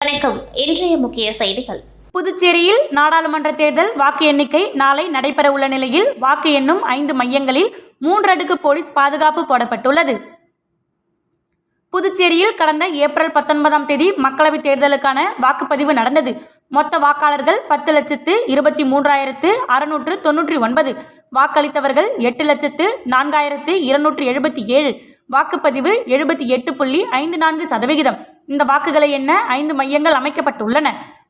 வணக்கம். இன்றைய முக்கிய செய்திகள். புதுச்சேரியில் நாடாளுமன்ற தேர்தல் வாக்கு எண்ணிக்கை நாளை நடைபெறவுள்ள நிலையில் வாக்கு எண்ணும் 5 மையங்களில் 3 அடுக்கு போலீஸ் பாதுகாப்பு போடப்பட்டுள்ளது. புதுச்சேரியில் கடந்த ஏப்ரல் 19ஆம் தேதி மக்களவைத் தேர்தலுக்கான வாக்குப்பதிவு நடந்தது. மொத்த வாக்காளர்கள் 10,23,699. வாக்களித்தவர்கள் 8,04,277. வாக்குப்பதிவு 78.54%. இந்த வாக்குகளை எண்ண 5 மையங்கள் அமைக்கப்பட்டுள்ளன.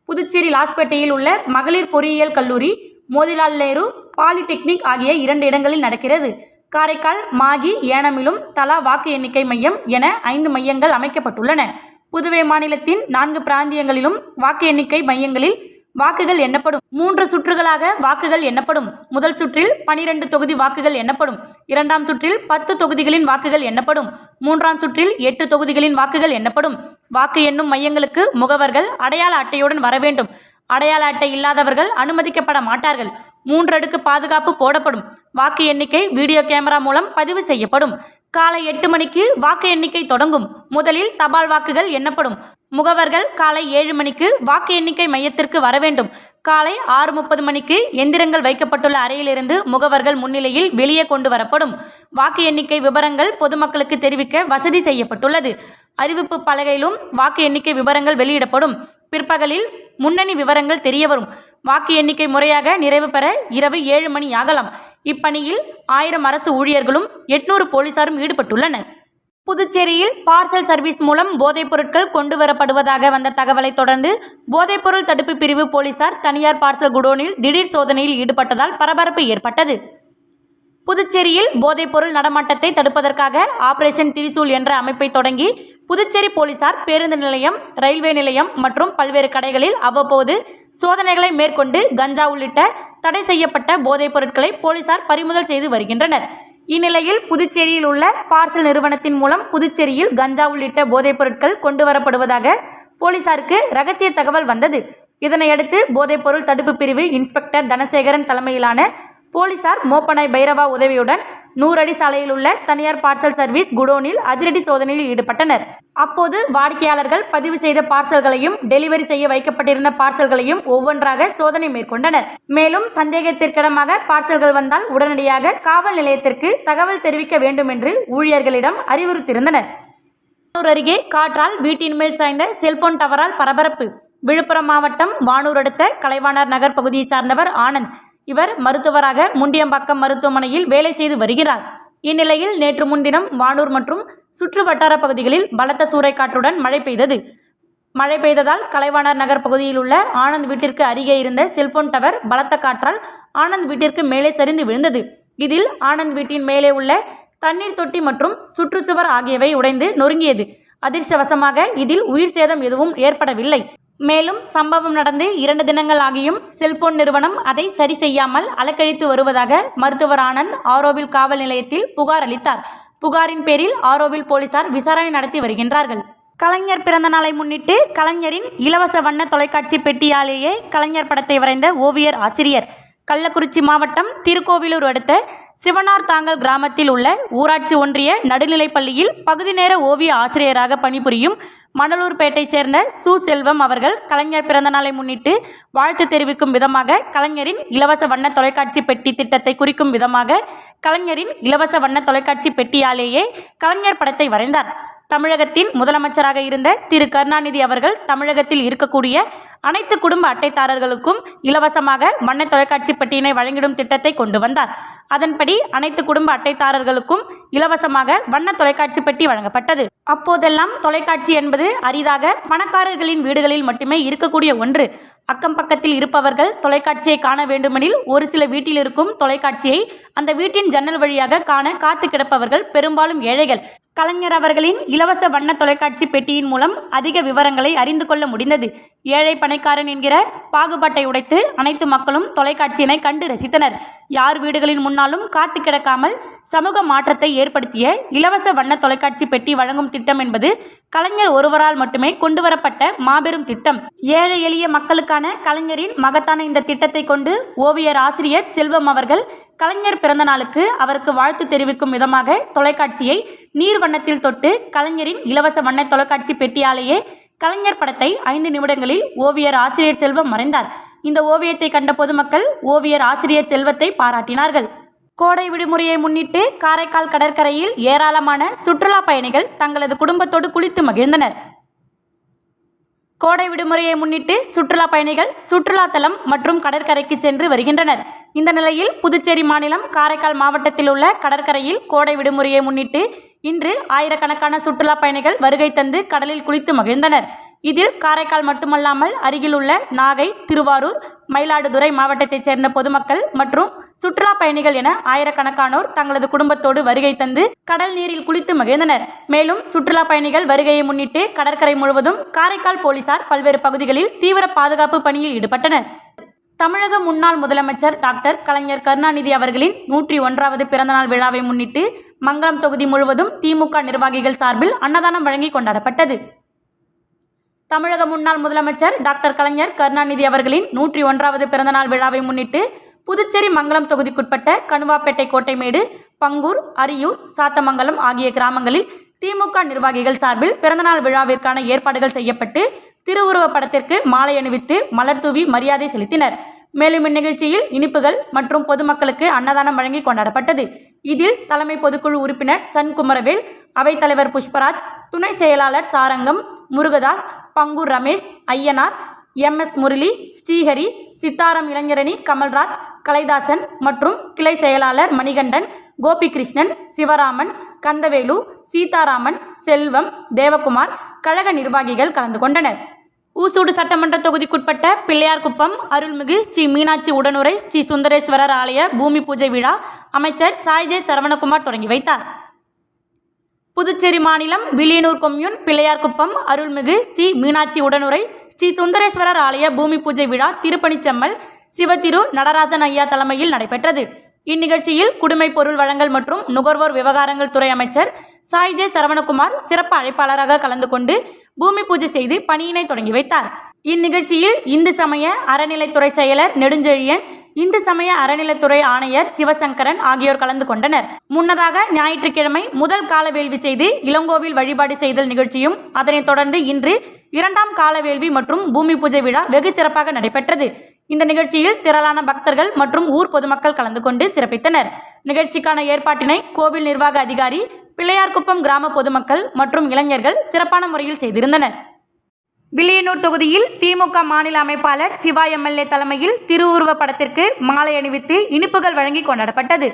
புதுச்சேரி லாஸ்பேட்டையில் உள்ள மகளிர் பொறியியல் கல்லூரி, மோதிலால் நேரு பாலிடெக்னிக் ஆகிய 2 இடங்களில் நடக்கிறது. காரைக்கால், மாகி, ஏனமிலும் தலா வாக்கு எண்ணிக்கை மையம் என 5 மையங்கள் அமைக்கப்பட்டுள்ளன. புதுவை மாநிலத்தின் 4 பிராந்தியங்களிலும் வாக்கு எண்ணிக்கை மையங்களில் வாக்குகள் எண்ணப்படும். 3 சுற்றுகளாக வாக்குகள் எண்ணப்படும். முதல் சுற்றில் 12 தொகுதி வாக்குகள் எண்ணப்படும். 2ஆம் சுற்றில் 10 தொகுதிகளின் வாக்குகள் எண்ணப்படும். 3ஆம் சுற்றில் 8 தொகுதிகளின் வாக்குகள் எண்ணப்படும். வாக்கு எண்ணும் மையங்களுக்கு முகவர்கள் அடையாள அட்டையுடன் வர வேண்டும். அடையாள அட்டை இல்லாதவர்கள் அனுமதிக்கப்பட மாட்டார்கள். 3 அடுக்கு பாதுகாப்பு போடப்படும். வாக்கு எண்ணிக்கை வீடியோ கேமரா மூலம் பதிவு செய்யப்படும். காலை 8 மணிக்கு வாக்கு எண்ணிக்கை தொடங்கும். முதலில் தபால் வாக்குகள் எண்ணப்படும். முகவர்கள் காலை 7 மணிக்கு வாக்கு எண்ணிக்கை மையத்திற்கு வர வேண்டும். காலை 6:30 மணிக்கு எந்திரங்கள் வைக்கப்பட்டுள்ள அறையிலிருந்து முகவர்கள் முன்னிலையில் வெளியே கொண்டு வரப்படும். வாக்கு எண்ணிக்கை விவரங்கள் பொதுமக்களுக்கு தெரிவிக்க வசதி செய்யப்பட்டுள்ளது. அறிவிப்பு பலகையிலும் வாக்கு எண்ணிக்கை விவரங்கள் வெளியிடப்படும். பிற்பகலில் முன்னணி விவரங்கள் தெரியவரும். வாக்கு எண்ணிக்கை முறையாக நிறைவு பெற இரவு 7 மணி ஆகலாம். இப்பணியில் 1000 அரசு ஊழியர்களும் 800 போலீசாரும் ஈடுபட்டுள்ளனர். புதுச்சேரியில் பார்சல் சர்வீஸ் மூலம் போதைப் பொருட்கள் கொண்டு வரப்படுவதாக வந்த தகவலை தொடர்ந்து போதைப்பொருள் தடுப்பு பிரிவு போலீசார் தனியார் பார்சல் குடோனில் திடீர் சோதனையில் ஈடுபட்டதால் பரபரப்பு ஏற்பட்டது. புதுச்சேரியில் போதைப்பொருள் நடமாட்டத்தை தடுப்பதற்காக ஆபரேஷன் திரிசூல் என்ற அமைப்பை தொடங்கி புதுச்சேரி போலீசார் பேருந்து நிலையம், ரயில்வே நிலையம் மற்றும் பல்வேறு கடைகளில் அவ்வப்போது சோதனைகளை மேற்கொண்டு கஞ்சா உள்ளிட்ட தடை செய்யப்பட்ட போதைப் பொருட்களை போலீசார் பறிமுதல் செய்து வருகின்றனர். இந்நிலையில் புதுச்சேரியில் உள்ள பார்சல் நிறுவனத்தின் மூலம் புதுச்சேரியில் கஞ்சா உள்ளிட்ட போதைப் பொருட்கள் கொண்டு வரப்படுவதாக போலீசாருக்கு ரகசிய தகவல் வந்தது. இதனையடுத்து போதைப்பொருள் தடுப்பு பிரிவு இன்ஸ்பெக்டர் தனசேகரன் தலைமையிலான போலீசார் மோப்பனாய் பைரவா உதவியுடன் 100 அடி சாலையில் உள்ள தனியார் பார்சல் சர்வீஸ் குடோனில் அதிரடி சோதனையில் ஈடுபட்டனர். அப்போது வாடிக்கையாளர்கள் பதிவு செய்த பார்சல்களையும் டெலிவரி செய்ய வைக்கப்பட்டிருந்த பார்சல்களையும் ஒவ்வொன்றாக சோதனை மேற்கொண்டனர். மேலும் சந்தேகத்திற்கிடமாக பார்சல்கள் வந்தால் உடனடியாக காவல் நிலையத்திற்கு தகவல் தெரிவிக்க வேண்டும் என்று ஊழியர்களிடம் அறிவுறுத்தியிருந்தனர். வானூர் அருகே காற்றால் வீட்டின் மேல் சாய்ந்த செல்போன் டவரால் பரபரப்பு. விழுப்புரம் மாவட்டம் வானூர் அடுத்த கலைவாணர் நகர் பகுதியைச் சார்ந்தவர் ஆனந்த். இவர் மருத்துவராக முண்டியம்பாக்கம் மருத்துவமனையில் வேலை செய்து வருகிறார். இந்நிலையில் நேற்று முன்தினம் வானூர் மற்றும் சுற்று வட்டார பகுதிகளில் பலத்த சூறைக்காற்றுடன் மழை பெய்தது. மழை பெய்ததால் கலைவாணர் நகர் பகுதியில் உள்ள ஆனந்த் வீட்டிற்கு அருகே இருந்த செல்போன் டவர் பலத்த காற்றால் ஆனந்த் வீட்டிற்கு மேலே சரிந்து விழுந்தது. இதில் ஆனந்த் வீட்டின் மேலே உள்ள தண்ணீர் தொட்டி மற்றும் சுற்றுச்சுவர் ஆகியவை உடைந்து நொறுங்கியது. அதிர்ஷ்டவசமாக இதில் உயிர் சேதம் எதுவும் ஏற்படவில்லை. மேலும் சம்பவம் நடந்து 2 தினங்கள் ஆகியும் செல்போன் நிறுவனம் அதை சரி செய்யாமல் அலக்கழித்து வருவதாக மருத்துவர் ஆனந்த் ஆரோவில் காவல் நிலையத்தில் புகார் அளித்தார். புகாரின் பேரில் ஆரோவில் போலீசார் விசாரணை நடத்தி வருகின்றார்கள். கலைஞர் பிறந்த நாளை முன்னிட்டு கலைஞரின் இலவச வண்ண தொலைக்காட்சி பெட்டியாலேயே கலைஞர் படத்தை வரைந்த ஓவியர் ஆசிரியர். கள்ளக்குறிச்சி மாவட்டம் திருக்கோவிலூர் அடுத்த சிவனார்தாங்கல் கிராமத்தில் உள்ள ஊராட்சி ஒன்றிய நடுநிலைப்பள்ளியில் பகுதி நேர ஓவிய ஆசிரியராக பணிபுரியும் மணலூர்பேட்டை சேர்ந்த சு. செல்வம் அவர்கள் கலைஞர் பிறந்தநாளை முன்னிட்டு வாழ்த்து தெரிவிக்கும் விதமாக கலைஞரின் இலவச வண்ண தொலைக்காட்சி பெட்டி திட்டத்தை குறிக்கும் விதமாக கலைஞரின் இலவச வண்ண தொலைக்காட்சி பெட்டியாலேயே கலைஞர் படத்தை வரைந்தார். தமிழகத்தின் முதலமைச்சராக இருந்த திரு கருணாநிதி அவர்கள் தமிழகத்தில் இருக்கக்கூடிய அனைத்து குடும்ப அட்டைதாரர்களுக்கும் இலவசமாக வண்ண தொலைக்காட்சி பெட்டியினை வழங்கிடும் திட்டத்தை கொண்டு வந்தார். அதன்படி அனைத்து குடும்ப அட்டைதாரர்களுக்கும் இலவசமாக வண்ண தொலைக்காட்சி பெட்டி வழங்கப்பட்டது. அப்போதெல்லாம் தொலைக்காட்சி என்பது அரிதாக பணக்காரர்களின் வீடுகளில் மட்டுமே இருக்கக்கூடிய ஒன்று. அக்கம் பக்கத்தில் இருப்பவர்கள் தொலைக்காட்சியை காண வேண்டுமெனில் ஒரு சில வீட்டில் இருக்கும் தொலைக்காட்சியை அந்த வீட்டின் ஜன்னல் வழியாக காண காத்து கிடப்பவர்கள் பெரும்பாலும் ஏழைகள். கலைஞர் அவர்களின் இலவச வண்ண தொலைக்காட்சி பெட்டியின் மூலம் அதிக விவரங்களை அறிந்து கொள்ள முடிந்தது. ஏழை பணக்காரன் என்கிற பாகுபாட்டை உடைத்து அனைத்து மக்களும் தொலைக்காட்சியினை கண்டு ரசித்தனர். யார் வீடுகளின் முன்னாலும் காத்து கிடக்காமல் சமூக மாற்றத்தை ஏற்படுத்திய இலவச வண்ண தொலைக்காட்சி பெட்டி வழங்கும் திட்டம் என்பது கலைஞர் ஒருவரால் மட்டுமே கொண்டுவரப்பட்ட மாபெரும் திட்டம். ஏழை எளிய மக்களுக்கான கலைஞரின் மகத்தான இந்த திட்டத்தை கொண்டு ஓவியர் ஆசிரியர் செல்வம் அவர்கள் கலைஞர் பிறந்த நாளுக்கு அவருக்கு வாழ்த்து தெரிவிக்கும் விதமாக தொலைக்காட்சியை நீர் வண்ணத்தில் தொட்டு கலைஞரின் இலவச வண்ண தொலைக்காட்சி பெட்டியாலேயே கலைஞர் படத்தை 5 நிமிடங்களில் ஓவியர் ஆசிரியர் செல்வம் வரைந்தார். இந்த ஓவியத்தை கண்ட பொதுமக்கள் ஓவியர் ஆசிரியர் செல்வத்தை பாராட்டினார்கள். கோடை விடுமுறையை முன்னிட்டு காரைக்கால் கடற்கரையில் ஏராளமான சுற்றுலா பயணிகள் தங்களது குடும்பத்தோடு குளித்து மகிழ்ந்தனர். கோடை விடுமுறையை முன்னிட்டு சுற்றுலா பயணிகள் சுற்றுலா தலம் மற்றும் கடற்கரைக்கு சென்று வருகின்றனர். இந்த நிலையில் புதுச்சேரி மாநிலம் காரைக்கால் மாவட்டத்தில் உள்ள கடற்கரையில் கோடை விடுமுறையை முன்னிட்டு இன்று ஆயிரக்கணக்கான சுற்றுலா பயணிகள் வருகை தந்து கடலில் குளித்து மகிழ்ந்தனர். இதில் காரைக்கால் மட்டுமல்லாமல் அருகில் உள்ள நாகை, திருவாரூர், மயிலாடுதுறை மாவட்டத்தைச் சேர்ந்த பொதுமக்கள் மற்றும் சுற்றுலா பயணிகள் என ஆயிரக்கணக்கானோர் தங்களது குடும்பத்தோடு வருகை தந்து கடல் நீரில் குளித்து மகிழ்ந்தனர். மேலும் சுற்றுலா பயணிகள் வருகையை முன்னிட்டு கடற்கரை முழுவதும் காரைக்கால் போலீசார் பல்வேறு பகுதிகளில் தீவிர பாதுகாப்பு பணியில் ஈடுபட்டனர். தமிழக முன்னாள் முதலமைச்சர் டாக்டர் கலைஞர் கருணாநிதி அவர்களின் 101வது பிறந்தநாள் விழாவை முன்னிட்டு மங்கலம் தொகுதி முழுவதும் திமுக நிர்வாகிகள் சார்பில் அன்னதானம் வழங்கி கொண்டாடப்பட்டது. தமிழக முன்னாள் முதலமைச்சர் டாக்டர் கலைஞர் கருணாநிதி அவர்களின் 101வது பிறந்தநாள் விழாவை முன்னிட்டு புதுச்சேரி மங்கலம் தொகுதிக்குட்பட்ட கணுவாப்பேட்டை, கோட்டைமேடு, பங்கூர், அரியூர், சாத்தமங்கலம் ஆகிய கிராமங்களில் திமுக நிர்வாகிகள் சார்பில் பிறந்தநாள் விழாவிற்கான ஏற்பாடுகள் செய்யப்பட்டு திருவுருவப் படத்திற்கு மாலை அணிவித்து மலர் தூவி மரியாதை செலுத்தினர். மேலும் இந்நிகழ்ச்சியில் இனிப்புகள் மற்றும் பொதுமக்களுக்கு அன்னதானம் வழங்கி கொண்டாடப்பட்டது. இதில் தலைமை பொதுக்குழு உறுப்பினர் சண்குமரவேல், அவைத்தலைவர் புஷ்பராஜ், துணை செயலாளர் சாரங்கம், முருகதாஸ், பங்கூர் ரமேஷ், ஐயனார், MS முரளி, ஸ்ரீஹரி, சித்தாரம் இளைஞரணி கமல்ராஜ், கலைதாசன் மற்றும் கிளை செயலாளர் மணிகண்டன், கோபிகிருஷ்ணன், சிவராமன், கந்தவேலு, சீதாராமன், செல்வம், தேவகுமார், கழக நிர்வாகிகள் கலந்து கொண்டனர். ஊசூடு சட்டமன்ற தொகுதிக்குட்பட்ட பிள்ளையார்குப்பம் அருள்மிகு ஸ்ரீ மீனாட்சி உடனுரை ஸ்ரீ சுந்தரேஸ்வரர் ஆலய பூமி பூஜை விழா அமைச்சர் சாய்ஜே சரவணகுமார் தொடங்கி வைத்தார். புதுச்சேரி மாநிலம் வில்லியனூர் கொம்யூன் பிள்ளையார்குப்பம் அருள்மிகு ஸ்ரீ மீனாட்சி உடனுரை ஸ்ரீ சுந்தரேஸ்வரர் ஆலய பூமி பூஜை விழா திருப்பணிச்செம்மல் சிவத்திரு நடராஜன் ஐயா தலைமையில் நடைபெற்றது. இந்நிகழ்ச்சியில் குடிமைப் பொருள் வழங்கல் மற்றும் நுகர்வோர் விவகாரங்கள் துறை அமைச்சர் சாய்ஜே சரவணகுமார் சிறப்பு அழைப்பாளராக கலந்து கொண்டு பூமி பூஜை செய்து பணியினை தொடங்கி வைத்தார். இந்நிகழ்ச்சியில் இந்து சமய அறநிலைத்துறை செயலர் நெடுஞ்செழியன், இந்து சமய அறநிலைத்துறை ஆணையர் சிவசங்கரன் ஆகியோர் கலந்து கொண்டனர். முன்னதாக ஞாயிற்றுக்கிழமை முதல் கால வேள்வி செய்து இளங்கோவில் வழிபாடு செய்தல் நிகழ்ச்சியும், அதனைத் தொடர்ந்து இன்று 2ஆம் கால வேள்வி மற்றும் பூமி பூஜை விழா வெகு சிறப்பாக நடைபெற்றது. இந்த நிகழ்ச்சியில் திரளான பக்தர்கள் மற்றும் ஊர் பொதுமக்கள் கலந்து கொண்டு சிறப்பித்தனர். நிகழ்ச்சிக்கான ஏற்பாட்டினை கோவில் நிர்வாக அதிகாரி, பிள்ளையார்குப்பம் கிராம பொதுமக்கள் மற்றும் இளைஞர்கள் சிறப்பான முறையில் செய்திருந்தனர். வில்லியனூர் தொகுதியில் திமுக மாநில அமைப்பாளர் சிவா MLA தலைமையில் திருவுருவப் படத்திற்கு மாலை அணிவித்து இனிப்புகள் வழங்கி கொண்டாடப்பட்டது.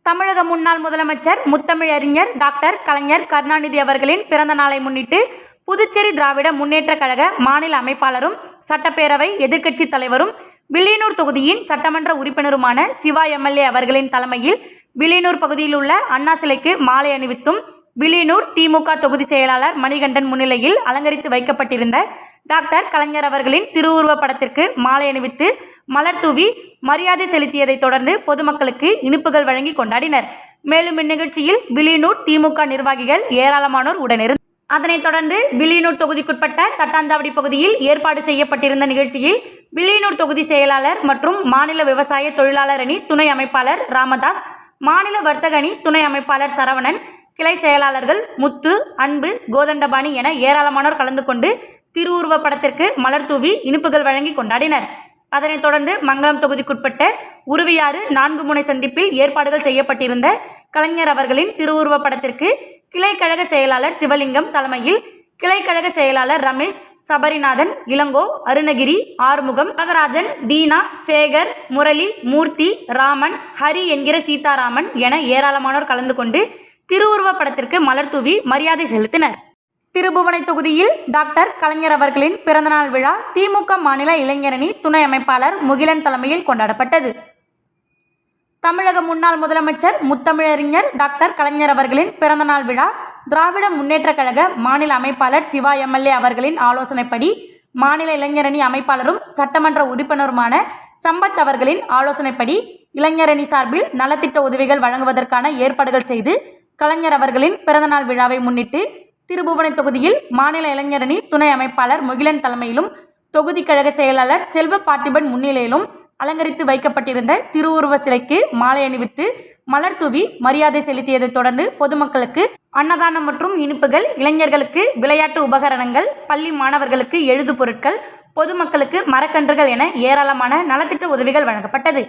தமிழக முன்னாள் முதலமைச்சர் முத்தமிழறிஞர் டாக்டர் கலைஞர் கருணாநிதி அவர்களின் பிறந்த நாளை முன்னிட்டு புதுச்சேரி திராவிட முன்னேற்றக் கழக மாநில அமைப்பாளரும் சட்டப்பேரவை எதிர்க்கட்சி தலைவரும் வில்லியனூர் தொகுதியின் சட்டமன்ற உறுப்பினருமான சிவா MLA அவர்களின் தலைமையில் வில்லியனூர் பகுதியில் உள்ள அண்ணா சிலைக்கு மாலை அணிவித்தும் வில்லியனூர் திமுக தொகுதி செயலாளர் மணிகண்டன் முன்னிலையில் அலங்கரித்து வைக்கப்பட்டிருந்த டாக்டர் கலைஞர் அவர்களின் திருவுருவப் படத்திற்கு மாலை அணிவித்து மலர் தூவி மரியாதை செலுத்தியதைத் தொடர்ந்து பொதுமக்களுக்கு இனிப்புகள் வழங்கி கொண்டாடினர். மேலும் இந்நிகழ்ச்சியில் வில்லியனூர் திமுக நிர்வாகிகள் ஏராளமானோர் உடனிருந்தனர். அதனைத் தொடர்ந்து வில்லியனூர் தொகுதிக்குட்பட்ட தட்டாந்தாவடி பகுதியில் ஏற்பாடு செய்யப்பட்டிருந்த நிகழ்ச்சியில் வில்லியனூர் தொகுதி செயலாளர் மற்றும் மாநில விவசாய தொழிலாளர் அணி துணை அமைப்பாளர் ராமதாஸ், மாநில வர்த்தக அணி துணை அமைப்பாளர் சரவணன், கிளை செயலாளர்கள் முத்து, அன்பு, கோதண்டபாணி என ஏராளமானோர் கலந்து கொண்டு திருவுருவப் படத்திற்கு மலர் தூவி இனிப்புகள் வழங்கி கொண்டாடினர். அதனைத் தொடர்ந்து மங்கலம் தொகுதிக்குட்பட்ட உருவியாறு 4 முனை சந்திப்பில் ஏற்பாடுகள் செய்யப்பட்டிருந்த கலைஞர் அவர்களின் திருவுருவப் படத்திற்கு கிளை கழக செயலாளர் சிவலிங்கம் தலைமையில் கிளை கழக செயலாளர் ரமேஷ், சபரிநாதன், இளங்கோ, அருணகிரி, ஆறுமுகம், நாகராஜன், தீனா, சேகர், முரளி, மூர்த்தி, ராமன், ஹரி என்கிற சீதாராமன் என ஏராளமானோர் கலந்து கொண்டு திருவுருவப் படத்திற்கு மலர் தூவி மரியாதை செலுத்தினர். திருபுவனை தொகுதியில் டாக்டர் கலைஞர் அவர்களின் பிறந்தநாள் விழா திமுக மாநில இளைஞரணி துணை அமைப்பாளர் முகிலன் தலைமையில் கொண்டாடப்பட்டது. தமிழக முன்னாள் முதலமைச்சர் முத்தமிழறிஞர் டாக்டர் கலைஞர் அவர்களின் பிறந்தநாள் விழா திராவிட முன்னேற்றக் கழக மாநில அமைப்பாளர் சிவா MLA அவர்களின் ஆலோசனைப்படி மாநில இளைஞரணி அமைப்பாளரும் சட்டமன்ற உறுப்பினருமான சம்பத் அவர்களின் ஆலோசனைப்படி இளைஞரணி சார்பில் நலத்திட்ட உதவிகள் வழங்குவதற்கான ஏற்பாடுகள் செய்து கலைஞர் அவர்களின் பிறந்தநாள் விழாவை முன்னிட்டு திருபுவனை தொகுதியில் மாநில இளைஞரணி துணை அமைப்பாளர் முகிலன் தலைமையிலும் தொகுதி கழக செயலாளர் செல்வ பார்த்திபன் முன்னிலையிலும் அலங்கரித்து வைக்கப்பட்டிருந்த திருவுருவ சிலைக்கு மாலை அணிவித்து மலர் தூவி மரியாதை செலுத்தியதைத் தொடர்ந்து பொதுமக்களுக்கு அன்னதானம் மற்றும் இனிப்புகள், இளைஞர்களுக்கு விளையாட்டு உபகரணங்கள், பள்ளி மாணவர்களுக்கு எழுது பொருட்கள், பொதுமக்களுக்கு மரக்கன்றுகள் என ஏராளமான நலத்திட்ட உதவிகள் வழங்கப்பட்டது.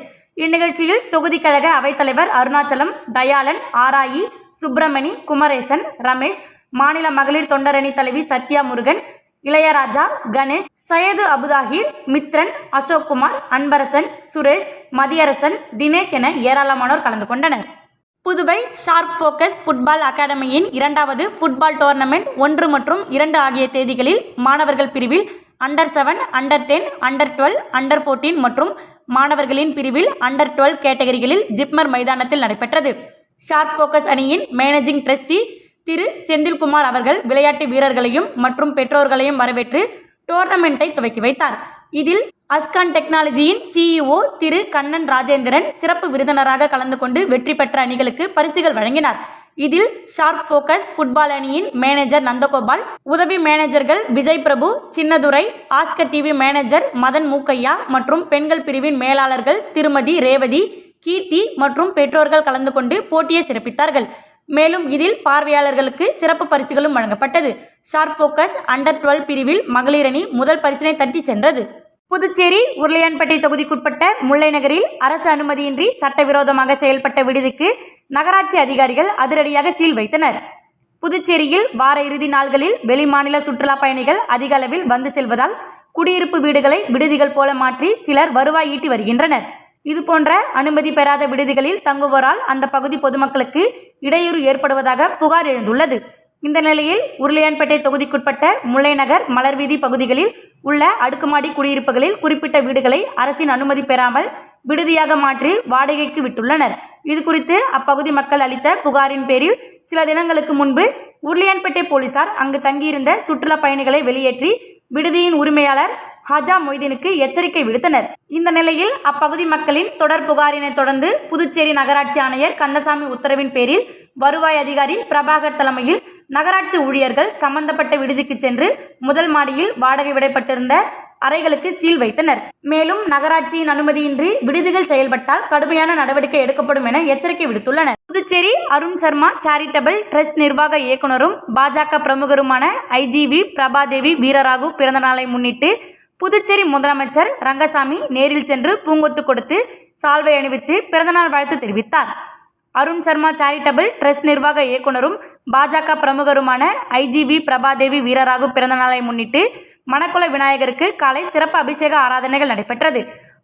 இந்நிகழ்ச்சியில் தொகுதி கழக அவைத்தலைவர் அருணாச்சலம், தயாளன், ஆராயி, சுப்பிரமணி, குமரேசன், ரமேஷ், மாநில மகளிர் தொண்டரணி தலைவி சத்யா முருகன், இளையராஜா, கணேஷ், சையது அபுதாஹிர், மித்ரன், அசோக்குமார், அன்பரசன், சுரேஷ், மதியரசன், தினேஷ் என ஏராளமானோர் கலந்து கொண்டனர். புதுவை ஷார்ப் ஃபோக்கஸ் ஃபுட்பால் அகாடமியின் 2வது ஃபுட்பால் டோர்னமெண்ட் 1 மற்றும் 2 ஆகிய தேதிகளில் மாணவர்கள் பிரிவில் அண்டர் 7, அண்டர் 10, அண்டர் 12, அண்டர் 14 மற்றும் மாணவர்களின் பிரிவில் அண்டர் 12 கேட்டகரிகளில் ஜிப்மர் மைதானத்தில் நடைபெற்றது. ஷார்ப் ஃபோக்கஸ் அணியின் மேனேஜிங் ட்ரஸ்டி திரு செந்தில்குமார் அவர்கள் விளையாட்டு வீரர்களையும் மற்றும் பெற்றோர்களையும் வரவேற்று டோர்னமெண்ட்டை துவக்கி வைத்தார். இதில் அஸ்கான் டெக்னாலஜியின் CEO திரு கண்ணன் ராஜேந்திரன் சிறப்பு விருந்தினராக கலந்து கொண்டு வெற்றி பெற்ற அணிகளுக்கு பரிசுகள் வழங்கினார். இதில் ஷார்ப் ஃபோக்கஸ் ஃபுட்பால் அணியின் மேனேஜர் நந்தகோபால், உதவி மேனேஜர்கள் Vijay Prabhu, Chinnadurai, Oscar TV manager Madhan Mookaiah மற்றும் பெண்கள் பிரிவின் மேலாளர்கள் திருமதி ரேவதி, கீர்த்தி மற்றும் பெற்றோர்கள் கலந்து கொண்டு போட்டியை சிறப்பித்தார்கள். மேலும் இதில் பார்வையாளர்களுக்கு சிறப்பு பரிசுகளும் வழங்கப்பட்டது. ஷார்ப் ஃபோக்கஸ் அண்டர் 12 பிரிவில் மகளிர் அணி முதல் பரிசினை தட்டி சென்றது. புதுச்சேரி உருளையான்பேட்டை தொகுதிக்குட்பட்ட முல்லை நகரில் அரசு அனுமதியின்றி சட்டவிரோதமாக செயல்பட்ட விடுதிக்கு நகராட்சி அதிகாரிகள் அதிரடியாக சீல் வைத்தனர். புதுச்சேரியில் வார இறுதி நாள்களில் வெளிமாநில சுற்றுலா பயணிகள் அதிக அளவில் வந்து செல்வதால் குடியிருப்பு வீடுகளை விடுதிகள் போல மாற்றி சிலர் வருவாய் ஈட்டி வருகின்றனர். இதுபோன்ற அனுமதி பெறாத விடுதிகளில் தங்குவோரால் அந்த பகுதி பொதுமக்களுக்கு இடையூறு ஏற்படுவதாக புகார் எழுந்துள்ளது. இந்த நிலையில் உருளையான்பேட்டை தொகுதிக்குட்பட்ட முல்லைநகர், மலர்வீதி பகுதிகளில் உள்ள அடுக்குமாடி குடியிருப்புகளில் குறிப்பிட்ட வீடுகளை அரசின் அனுமதி பெறாமல் விடுதியாக மாற்றி வாடகைக்கு விட்டுள்ளனர். இதுகுறித்து அப்பகுதி மக்கள் அளித்த புகாரின் பேரில் சில தினங்களுக்கு முன்பு உருளையான்பேட்டை போலீசார் அங்கு தங்கியிருந்த சுற்றுலா பயணிகளை வெளியேற்றி விடுதியின் உரிமையாளர் ஹஜா மொய்தீனுக்கு எச்சரிக்கை விடுத்தனர். இந்த நிலையில் அப்பகுதி மக்களின் தொடர் புகாரினை தொடர்ந்து புதுச்சேரி நகராட்சி ஆணையர் கந்தசாமி உத்தரவின் பேரில் வருவாய் அதிகாரி பிரபாகர் தலைமையில் நகராட்சி ஊழியர்கள் சம்பந்தப்பட்ட விடுதிக்கு சென்று முதல் மாடியில் வாடகை விடப்பட்டிருந்த அறைகளுக்கு சீல் வைத்தனர். மேலும் நகராட்சியின் அனுமதியின்றி விடுதிகள் செயல்பட்டால் கடுமையான நடவடிக்கை எடுக்கப்படும் என எச்சரிக்கை விடுத்துள்ளனர். புதுச்சேரி அருண் சர்மா சேரிட்டபிள் ட்ரஸ்ட் நிர்வாக இயக்குனரும் பாஜக பிரமுகருமான IGV பிரபாதேவி வீரராகு பிறந்தநாளை முன்னிட்டு புதுச்சேரி முதலமைச்சர் ரங்கசாமி நேரில் சென்று பூங்கொத்து கொடுத்து சால்வை அணிவித்து பிறந்தநாள் வாழ்த்து தெரிவித்தார். அருண் சர்மா சேரிட்டபிள் ட்ரஸ்ட் நிர்வாக இயக்குனரும் பாஜக பிரமுகருமான IGV பிரபாதேவி வீரராகு பிறந்தநாளை முன்னிட்டு மணக்குள விநாயகருக்கு காலை சிறப்பு அபிஷேக ஆராதனைகள் நடைபெற்றது.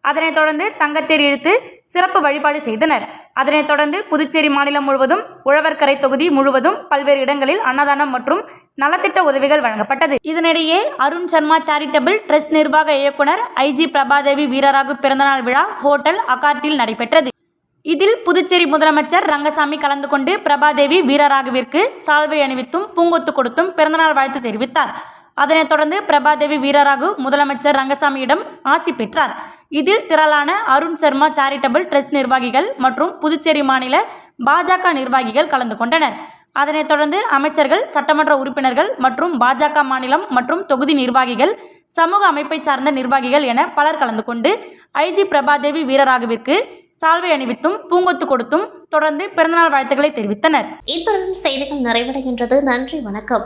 அதனைத் தொடர்ந்து தங்கத்தேர் இழுத்து சிறப்பு வழிபாடு செய்தனர். அதனைத் தொடர்ந்து புதுச்சேரி மாநிலம் முழுவதும் உழவர்கரை தொகுதி முழுவதும் பல்வேறு இடங்களில் அன்னதானம் மற்றும் நலத்திட்ட உதவிகள் வழங்கப்பட்டது. இதனிடையே அருண் சர்மா சேரிட்டபிள் ட்ரஸ்ட் நிர்வாக இயக்குனர் IG பிரபாதேவி வீரராகு பிறந்தநாள் விழா ஹோட்டல் அகார்டில் நடைபெற்றது. இதில் புதுச்சேரி முதலமைச்சர் ரங்கசாமி கலந்து கொண்டு பிரபாதேவி வீரராகுவிற்கு சால்வை அணிவித்தும் பூங்கொத்து கொடுத்தும் பிறந்தநாள் வாழ்த்து தெரிவித்தார். அதனைத் தொடர்ந்து பிரபாதேவி வீரராகு முதலமைச்சர் ரங்கசாமியிடம் ஆசி பெற்றார். இதில் திரளான அருண் சர்மா சேரிட்டபிள் ட்ரஸ்ட் நிர்வாகிகள் மற்றும் புதுச்சேரி மாநில பாஜக நிர்வாகிகள் கலந்து கொண்டனர். அதனைத் தொடர்ந்து அமைச்சர்கள், சட்டமன்ற உறுப்பினர்கள் மற்றும் பாஜக மாநிலம் மற்றும் தொகுதி நிர்வாகிகள், சமூக அமைப்பை சார்ந்த நிர்வாகிகள் என பலர் கலந்து கொண்டு IG பிரபாதேவி வீரராகுவிற்கு சால்வை அணிவித்தும் பூங்கொத்து கொடுத்தும் தொடர்ந்து பிறந்தநாள் வாழ்த்துக்களை தெரிவித்தனர். இத்துடன் செய்திகள் நிறைவடைகின்றது. நன்றி, வணக்கம்.